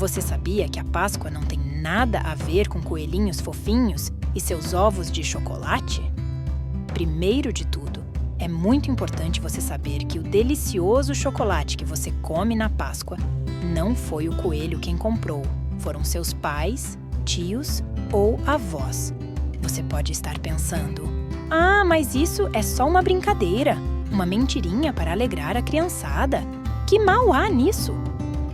Você sabia que a Páscoa não tem nada a ver com coelhinhos fofinhos e seus ovos de chocolate? Primeiro de tudo, é muito importante você saber que o delicioso chocolate que você come na Páscoa não foi o coelho quem comprou, foram seus pais, tios ou avós. Você pode estar pensando: ah, mas isso é só uma brincadeira, uma mentirinha para alegrar a criançada. Que mal há nisso?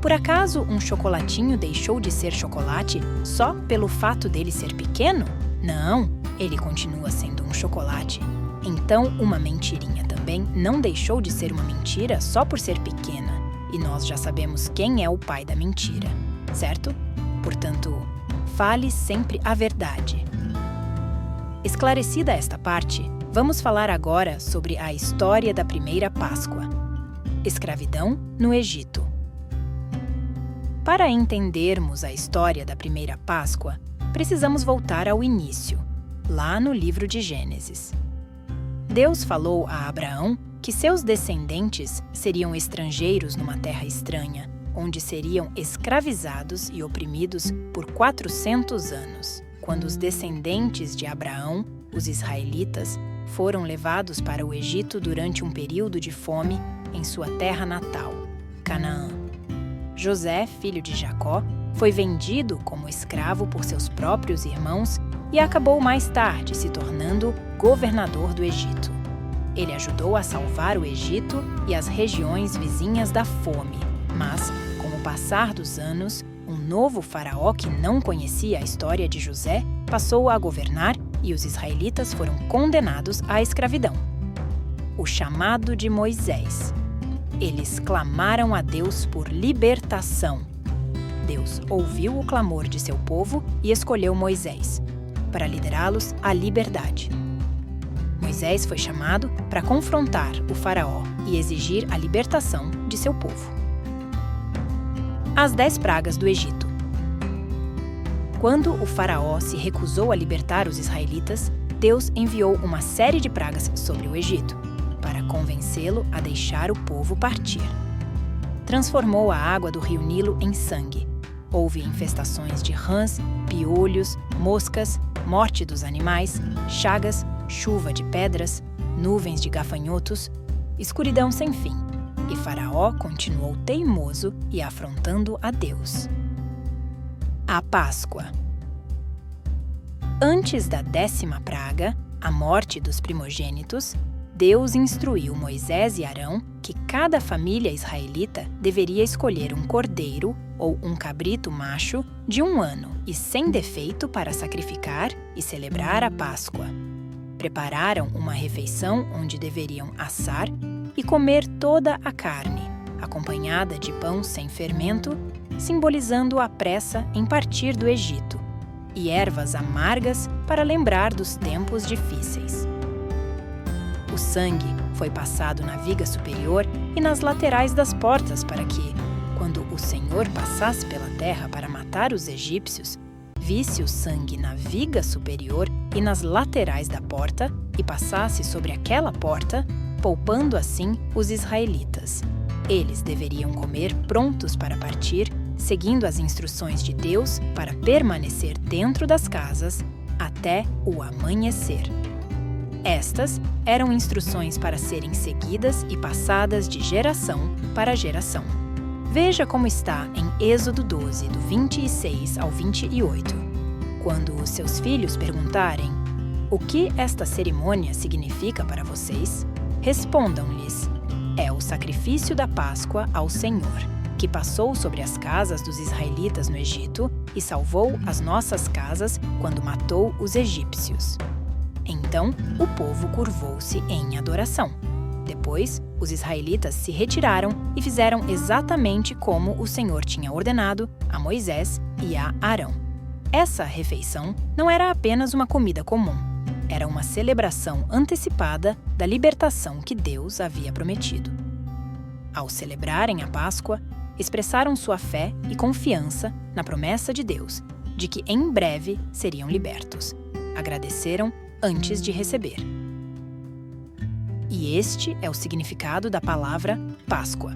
Por acaso um chocolatinho deixou de ser chocolate só pelo fato dele ser pequeno? Não, ele continua sendo um chocolate. Então, uma mentirinha também não deixou de ser uma mentira só por ser pequena. E nós já sabemos quem é o pai da mentira, certo? Portanto, fale sempre a verdade. Esclarecida esta parte, vamos falar agora sobre a história da primeira Páscoa. Escravidão no Egito. Para entendermos a história da primeira Páscoa, precisamos voltar ao início, lá no livro de Gênesis. Deus falou a Abraão que seus descendentes seriam estrangeiros numa terra estranha, onde seriam escravizados e oprimidos por 400 anos. Quando os descendentes de Abraão, os israelitas, foram levados para o Egito durante um período de fome em sua terra natal, Canaã. José, filho de Jacó, foi vendido como escravo por seus próprios irmãos e acabou mais tarde se tornando governador do Egito. Ele ajudou a salvar o Egito e as regiões vizinhas da fome, mas, com o passar dos anos, um novo faraó que não conhecia a história de José passou a governar e os israelitas foram condenados à escravidão. O chamado de Moisés. Eles clamaram a Deus por libertação. Deus ouviu o clamor de seu povo e escolheu Moisés para liderá-los à liberdade. Moisés foi chamado para confrontar o faraó e exigir a libertação de seu povo. As 10 pragas do Egito. Quando o faraó se recusou a libertar os israelitas, Deus enviou uma série de pragas sobre o Egito, para convencê-lo a deixar o povo partir. Transformou a água do rio Nilo em sangue. Houve infestações de rãs, piolhos, moscas, morte dos animais, chagas, chuva de pedras, nuvens de gafanhotos, escuridão sem fim. E Faraó continuou teimoso e afrontando a Deus. A Páscoa. Antes da 10ª praga, a morte dos primogênitos, Deus instruiu Moisés e Arão que cada família israelita deveria escolher um cordeiro ou um cabrito macho de 1 ano e sem defeito para sacrificar e celebrar a Páscoa. Prepararam uma refeição onde deveriam assar e comer toda a carne, acompanhada de pão sem fermento, simbolizando a pressa em partir do Egito, e ervas amargas para lembrar dos tempos difíceis. O sangue foi passado na viga superior e nas laterais das portas para que, quando o Senhor passasse pela terra para matar os egípcios, visse o sangue na viga superior e nas laterais da porta e passasse sobre aquela porta, poupando assim os israelitas. Eles deveriam comer prontos para partir, seguindo as instruções de Deus para permanecer dentro das casas até o amanhecer. Estas eram instruções para serem seguidas e passadas de geração para geração. Veja como está em Êxodo 12, do 26 ao 28. Quando os seus filhos perguntarem: "O que esta cerimônia significa para vocês?", respondam-lhes: "É o sacrifício da Páscoa ao Senhor, que passou sobre as casas dos israelitas no Egito e salvou as nossas casas quando matou os egípcios." Então, o povo curvou-se em adoração. Depois, os israelitas se retiraram e fizeram exatamente como o Senhor tinha ordenado a Moisés e a Arão. Essa refeição não era apenas uma comida comum. Era uma celebração antecipada da libertação que Deus havia prometido. Ao celebrarem a Páscoa, expressaram sua fé e confiança na promessa de Deus de que em breve seriam libertos. Agradeceram antes de receber. E este é o significado da palavra Páscoa.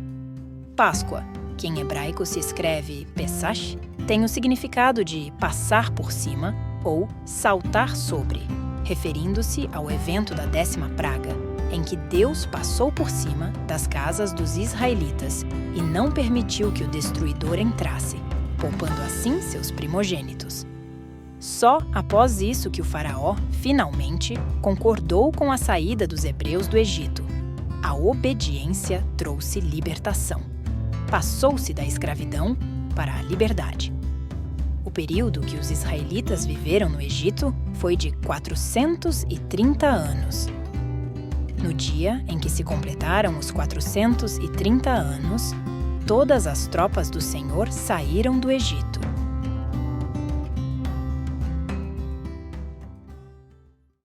Páscoa, que que em hebraico se escreve Pesach, tem o significado de passar por cima ou saltar sobre, referindo-se ao evento da 10ª praga, em que Deus passou por cima das casas dos israelitas e não permitiu que o destruidor entrasse, poupando assim seus primogênitos. Só após isso que o faraó, finalmente, concordou com a saída dos hebreus do Egito. A obediência trouxe libertação. Passou-se da escravidão para a liberdade. O período que os israelitas viveram no Egito foi de 430 anos. No dia em que se completaram os 430 anos, todas as tropas do Senhor saíram do Egito.